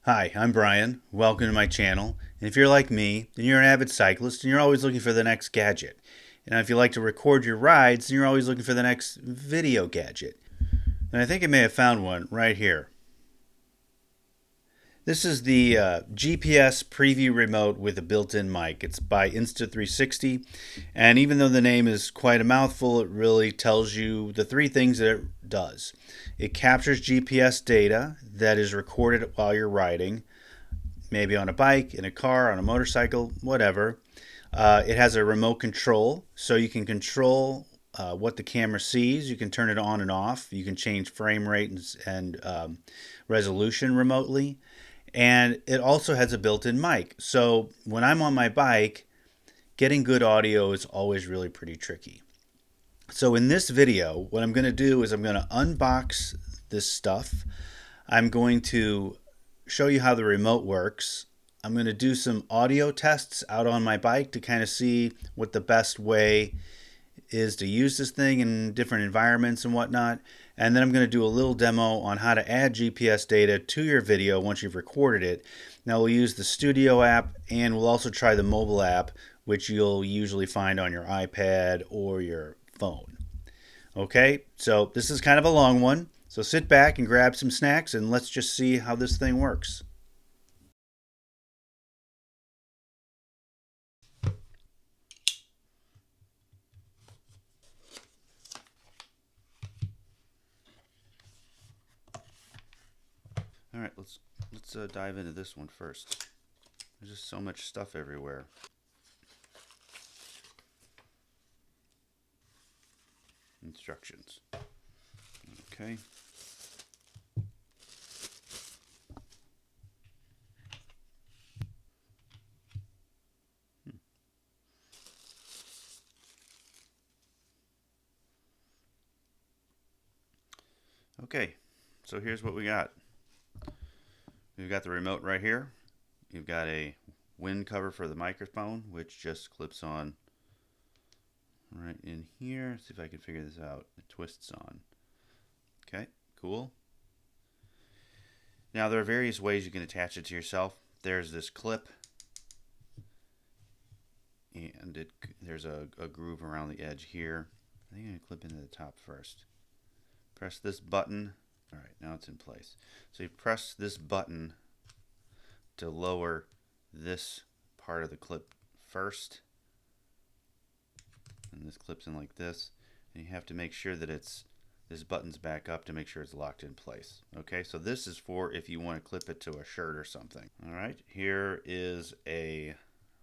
Hi, I'm Brian. Welcome to my channel. And if you're like me, then you're an avid cyclist and you're always looking for the next gadget. And if you like to record your rides, then you're always looking for the next video gadget. And I think I may have found one right here. This is the GPS Preview Remote with a built-in mic. It's by Insta360, and even though the name is quite a mouthful, it really tells you the three things that it does. It captures GPS data that is recorded while you're riding, maybe on a bike, in a car, on a motorcycle, whatever. It has a remote control, so you can control what the camera sees. You can turn it on and off. You can change frame rate and resolution remotely. And it also has a built-in mic. So when I'm on my bike, getting good audio is always really pretty tricky. So in this video, what I'm going to do is I'm going to unbox this stuff. I'm going to show you how the remote works. I'm going to do some audio tests out on my bike to kind of see what the best way is to use this thing in different environments and whatnot. And then I'm going to do a little demo on how to add GPS data to your video once you've recorded it. Now we'll use the Studio app, and we'll also try the mobile app, which you'll usually find on your iPad or your phone. Okay, so this is kind of a long one. So sit back and grab some snacks and let's just see how this thing works. All right, let's dive into this one first. There's just so much stuff everywhere. Instructions. Okay. Okay, so here's what we got. We've got the remote right here. You've got a wind cover for the microphone, which just clips on right in here. See if I can figure this out. It twists on. Okay, cool. Now there are various ways you can attach it to yourself. There's this clip, and there's a groove around the edge here. I think I'm going to clip into the top first. Press this button. All right, now it's in place. So you press this button to lower this part of the clip first. And this clips in like this. And you have to make sure that this button's back up to make sure it's locked in place. Okay, so this is for if you want to clip it to a shirt or something. All right, here is a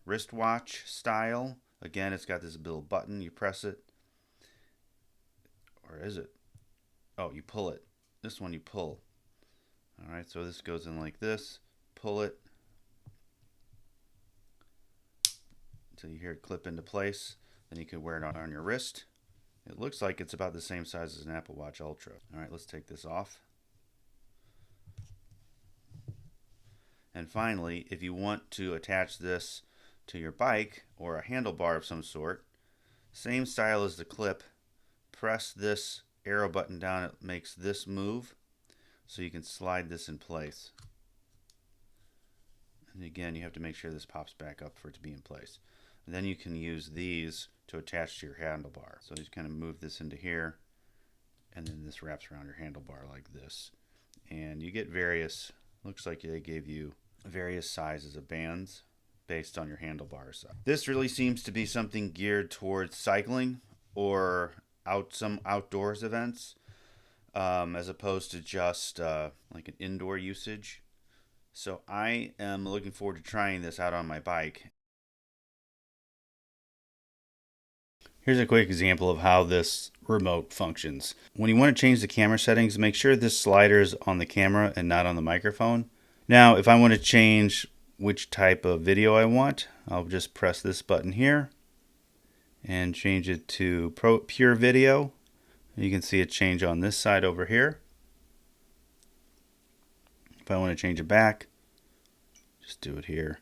wristwatch style. Again, it's got this little button. You press it. Or is it? Oh, you pull it. This one you pull. All right, so this goes in like this. Pull it until you hear it clip into place. Then you can wear it on your wrist. It looks like it's about the same size as an Apple Watch Ultra. All right, let's take this off. And finally, if you want to attach this to your bike or a handlebar of some sort, same style as the clip, press this arrow button down. It makes this move, so you can slide this in place. And again, you have to make sure this pops back up for it to be in place. And then you can use these to attach to your handlebar. So you just kind of move this into here, and then this wraps around your handlebar like this. And you get various, looks like they gave you various sizes of bands based on your handlebars. This really seems to be something geared towards cycling or some outdoors events, as opposed to just like an indoor usage. So I am looking forward to trying this out on my bike. Here's a quick example of how this remote functions. When you want to change the camera settings, make sure this slider is on the camera and not on the microphone. Now, if I want to change which type of video I want, I'll just press this button here and change it to pure video. You can see it change on this side over here. If I want to change it back, just do it here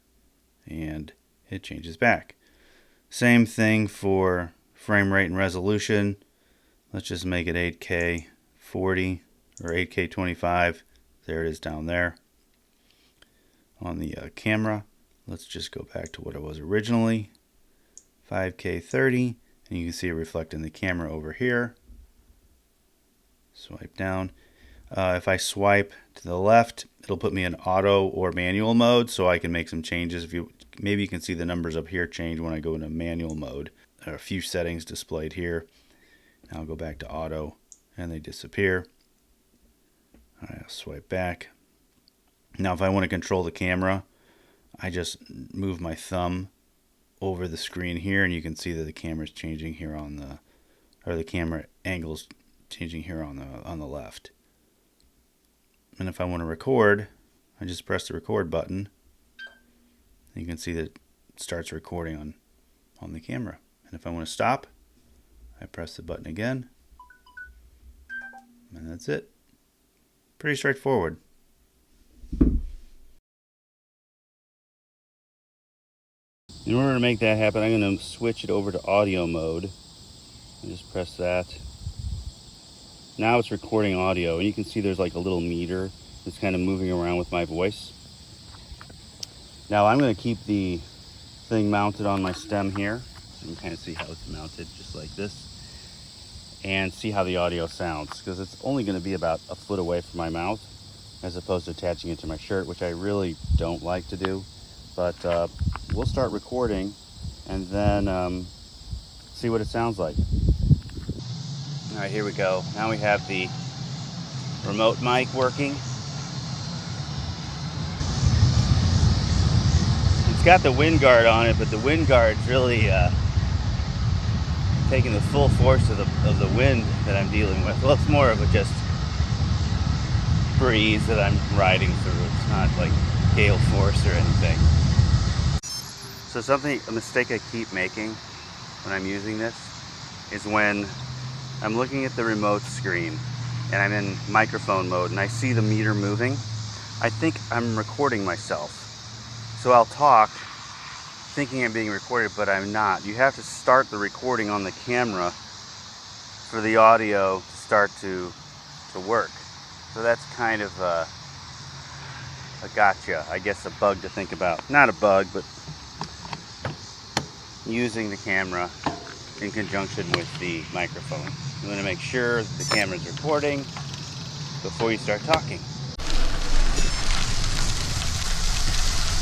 and it changes back. Same thing for frame rate and resolution. Let's just make it 8K 40 or 8K 25. There it is down there. on the camera. Let's just go back to what it was originally, 5K 30, and you can see it reflecting the camera over here. Swipe down. If I swipe to the left, it'll put me in auto or manual mode, so I can make some changes. Maybe you can see the numbers up here change when I go into manual mode. There are a few settings displayed here. Now I'll go back to auto, and they disappear. All right, I'll swipe back. Now if I want to control the camera, I just move my thumb over the screen here, and you can see that the camera's changing here on the, or the camera angle's changing here on the left. And if I want to record, I just press the record button. You can see that it starts recording on the camera. And if I want to stop, I press the button again, and that's it. Pretty straightforward. In order to make that happen, I'm going to switch it over to audio mode. I just press that. Now it's recording audio, and you can see there's like a little meter that's kind of moving around with my voice. Now I'm going to keep the thing mounted on my stem here. So you can kind of see how it's mounted, just like this. And see how the audio sounds, because it's only going to be about a foot away from my mouth, as opposed to attaching it to my shirt, which I really don't like to do. But we'll start recording and then see what it sounds like. All right, here we go. Now we have the remote mic working. It's got the wind guard on it, but the wind guard's really taking the full force of the wind that I'm dealing with. Well, it's more of a just breeze that I'm riding through. It's not like gale force or anything. So a mistake I keep making when I'm using this is when I'm looking at the remote screen and I'm in microphone mode and I see the meter moving, I think I'm recording myself. So I'll talk thinking I'm being recorded, but I'm not. You have to start the recording on the camera for the audio to start to work. So that's kind of a gotcha, I guess, a bug to think about. Not a bug, but using the camera in conjunction with the microphone. You want to make sure the camera's recording before you start talking.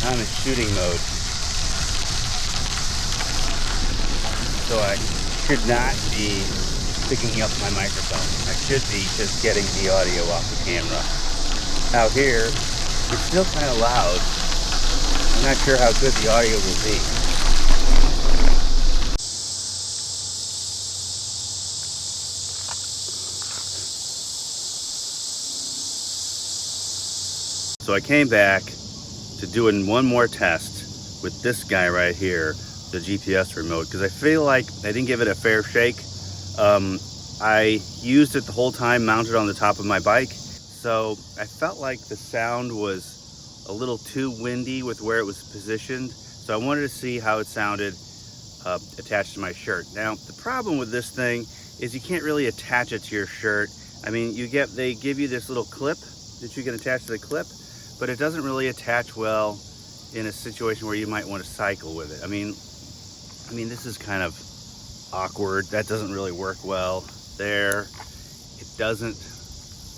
I'm in shooting mode, so I should not be picking up my microphone. I should be just getting the audio off the camera. Out here, it's still kind of loud. I'm not sure how good the audio will be. So I came back to doing one more test with this guy right here, the GPS remote, because I feel like I didn't give it a fair shake. I used it the whole time mounted on the top of my bike, so I felt like the sound was a little too windy with where it was positioned, so I wanted to see how it sounded attached to my shirt. Now, the problem with this thing is you can't really attach it to your shirt. I mean, they give you this little clip that you can attach to the clip, but it doesn't really attach well in a situation where you might want to cycle with it. I mean, this is kind of awkward. That doesn't really work well there. It doesn't.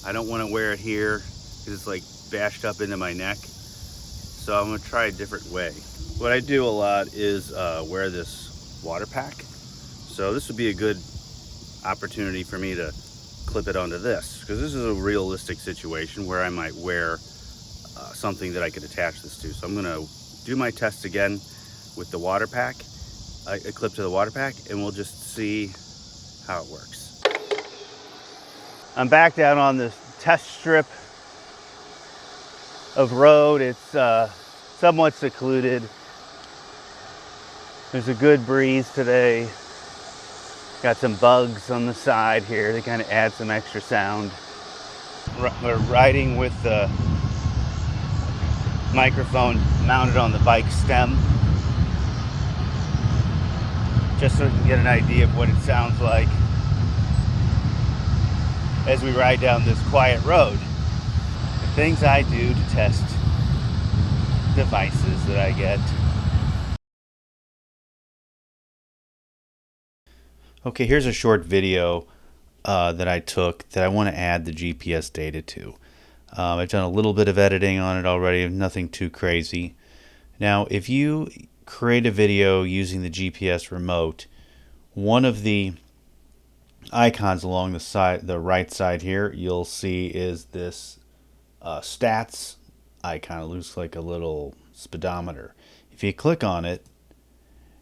I don't want to wear it here because it's like bashed up into my neck. So I'm going to try a different way. What I do a lot is wear this water pack. So this would be a good opportunity for me to clip it onto this, because this is a realistic situation where I might wear something that I could attach this to. So I'm going to do my test again with the water pack, a clip to the water pack, and we'll just see how it works. I'm back down on this test strip of road. It's somewhat secluded. There's a good breeze today. Got some bugs on the side here. They kind of add some extra sound. We're riding with the microphone mounted on the bike stem, just so we can get an idea of what it sounds like as we ride down this quiet road. The things I do to test devices that I get. Okay, here's a short video that I took that I want to add the GPS data to. I've done a little bit of editing on it already, nothing too crazy. Now, if you create a video using the GPS remote, one of the icons along the right side here, you'll see is this stats icon. It looks like a little speedometer. If you click on it,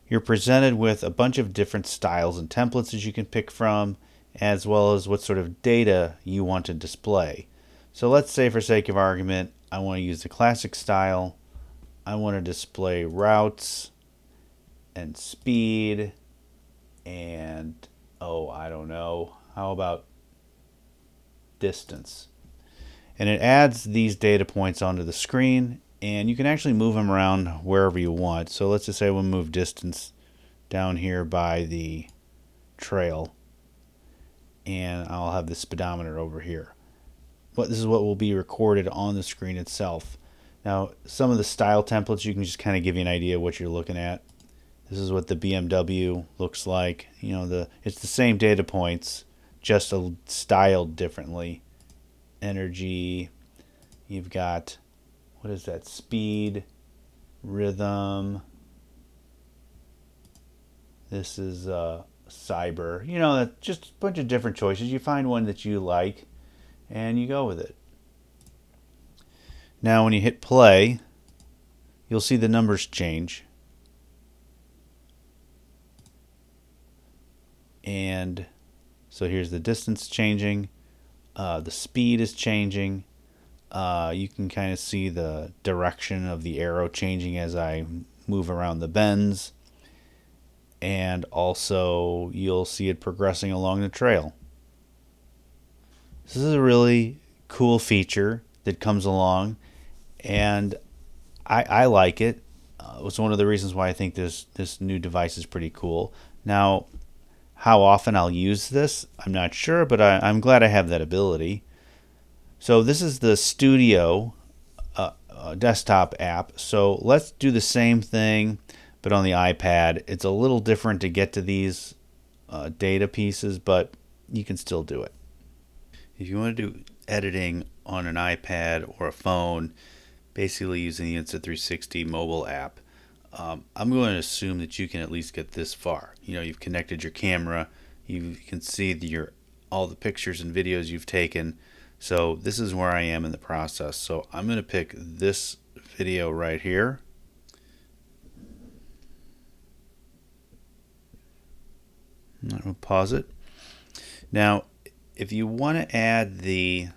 you're presented with a bunch of different styles and templates that you can pick from, as well as what sort of data you want to display. So let's say, for sake of argument, I want to use the classic style. I want to display routes and speed and, oh, I don't know, how about distance? And it adds these data points onto the screen, and you can actually move them around wherever you want. So let's just say we'll move distance down here by the trail, and I'll have the speedometer over here. But this is what will be recorded on the screen itself. Now, some of the style templates, you can just kind of give you an idea of what you're looking at. This is what the BMW looks like. You know, it's the same data points, just styled differently. Energy, you've got, what is that, speed, rhythm, this is cyber. You know, that's just a bunch of different choices. You find one that you like and you go with it. Now when you hit play, you'll see the numbers change, and so here's the distance changing, the speed is changing. You can kind of see the direction of the arrow changing as I move around the bends, and also you'll see it progressing along the trail. This is a really cool feature that comes along, and I like it. It was one of the reasons why I think this new device is pretty cool. Now, how often I'll use this, I'm not sure, but I'm glad I have that ability. So this is the Studio desktop app. So let's do the same thing, but on the iPad. It's a little different to get to these data pieces, but you can still do it. If you want to do editing on an iPad or a phone, basically using the Insta360 mobile app, I'm going to assume that you can at least get this far. You know, you've connected your camera, you can see all the pictures and videos you've taken. So this is where I am in the process. So I'm going to pick this video right here. I'm going to pause it. Now, if you want to add the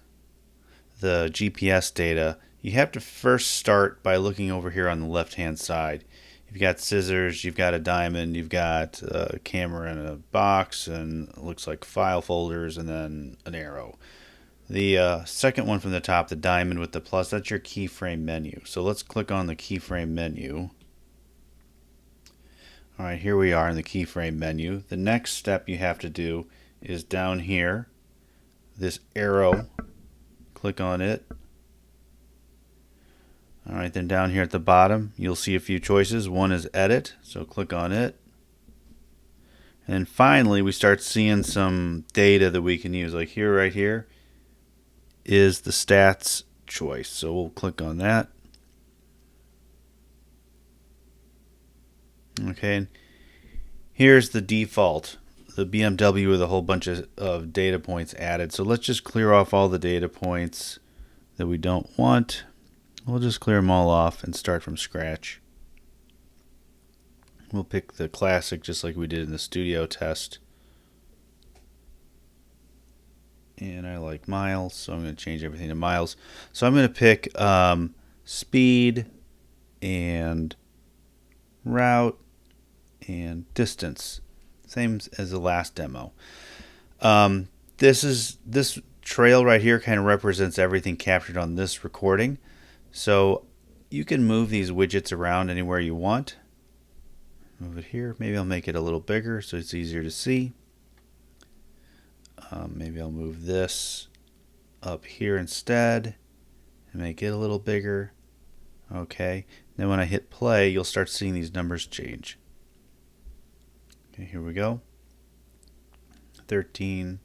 GPS data, you have to first start by looking over here on the left hand side. You've got scissors, you've got a diamond, you've got a camera in a box, and it looks like file folders, and then an arrow. The second one from the top, the diamond with the plus, that's your keyframe menu. So let's click on the keyframe menu. Alright, here we are in the keyframe menu. The next step you have to do is down here, this arrow, click on it. Alright, then down here at the bottom, you'll see a few choices. One is edit, so click on it. And finally, we start seeing some data that we can use. Like here, right here, is the stats choice. So we'll click on that. Okay, and here's the default, the BMW with a whole bunch of data points added. So let's just clear off all the data points that we don't want. We'll just clear them all off and start from scratch. We'll pick the classic just like we did in the studio test. And I like miles, so I'm going to change everything to miles. So I'm going to pick speed and route and distance, same as the last demo. This trail right here kind of represents everything captured on this recording. So you can move these widgets around anywhere you want. Move it here. Maybe I'll make it a little bigger so it's easier to see. Maybe I'll move this up here instead and make it a little bigger. Okay, then when I hit play, you'll start seeing these numbers change. Okay, here we go. 13,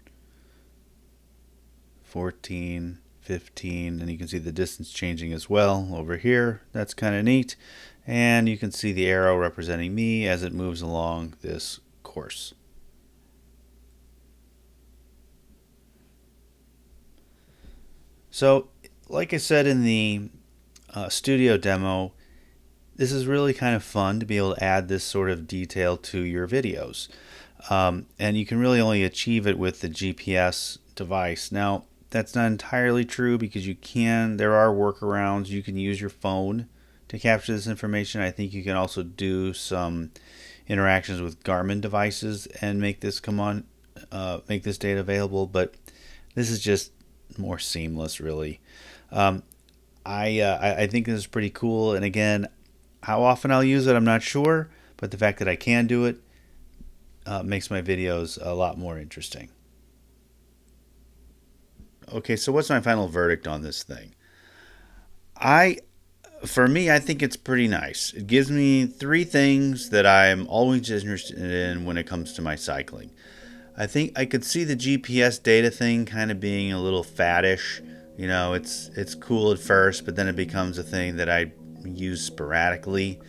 14, 15, and you can see the distance changing as well over here. That's kind of neat. And you can see the arrow representing me as it moves along this course. So, like I said in the studio demo, this is really kind of fun to be able to add this sort of detail to your videos. And you can really only achieve it with the GPS device. Now, that's not entirely true because there are workarounds. You can use your phone to capture this information. I think you can also do some interactions with Garmin devices and make this make this data available, but this is just more seamless, really. I think this is pretty cool, and again, how often I'll use it, I'm not sure, but the fact that I can do it makes my videos a lot more interesting. Okay, so what's my final verdict on this thing? For me, I think it's pretty nice. It gives me 3 things that I'm always interested in when it comes to my cycling. I think I could see the GPS data thing kind of being a little faddish. You know, it's cool at first, but then it becomes a thing that I use sporadically.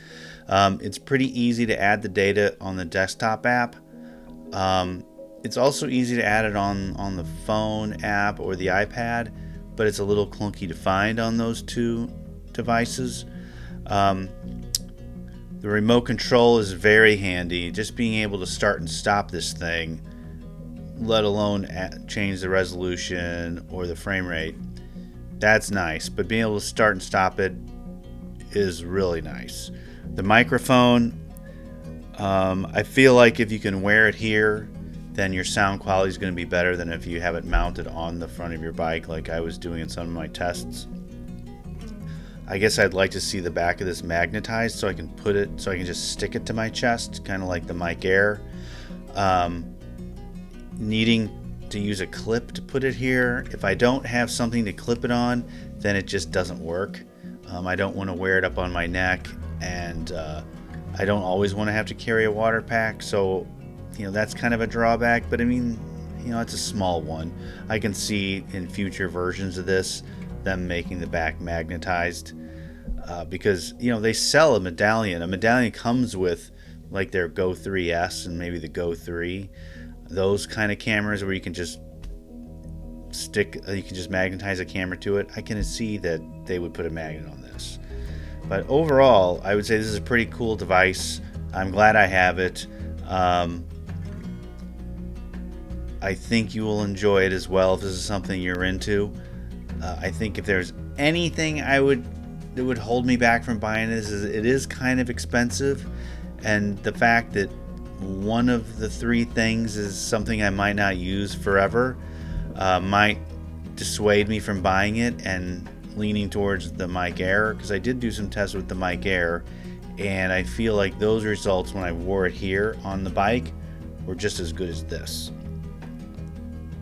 It's pretty easy to add the data on the desktop app. It's also easy to add it on the phone app or the iPad, but it's a little clunky to find on those 2 devices. The remote control is very handy. Just being able to start and stop this thing, let alone change the resolution or the frame rate, that's nice. But being able to start and stop it is really nice. The microphone, I feel like if you can wear it here, then your sound quality is going to be better than if you have it mounted on the front of your bike like I was doing in some of my tests. I guess I'd like to see the back of this magnetized so I can just stick it to my chest, kind of like the Mic Air. Needing to use a clip to put it here. If I don't have something to clip it on, then it just doesn't work. I don't want to wear it up on my neck, and I don't always want to have to carry a water pack, so that's kind of a drawback, but I mean, it's a small one. I can see in future versions of this them making the back magnetized because they sell a medallion. A medallion comes with like their Go 3S and maybe the Go 3, those kind of cameras where you can just magnetize a camera to it. I can see that they would put a magnet on this, but overall I would say this is a pretty cool device. I'm glad I have it. I think you will enjoy it as well if this is something you're into. I think if there's anything that would hold me back from buying this, is it is kind of expensive, and the fact that one of the 3 things is something I might not use forever might dissuade me from buying it and leaning towards the Mic Air, because I did do some tests with the Mic Air, and I feel like those results when I wore it here on the bike were just as good as this.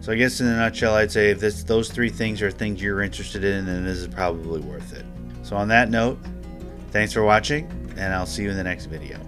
So I guess in a nutshell, I'd say if those 3 things are things you're interested in, then this is probably worth it. So on that note, thanks for watching, and I'll see you in the next video.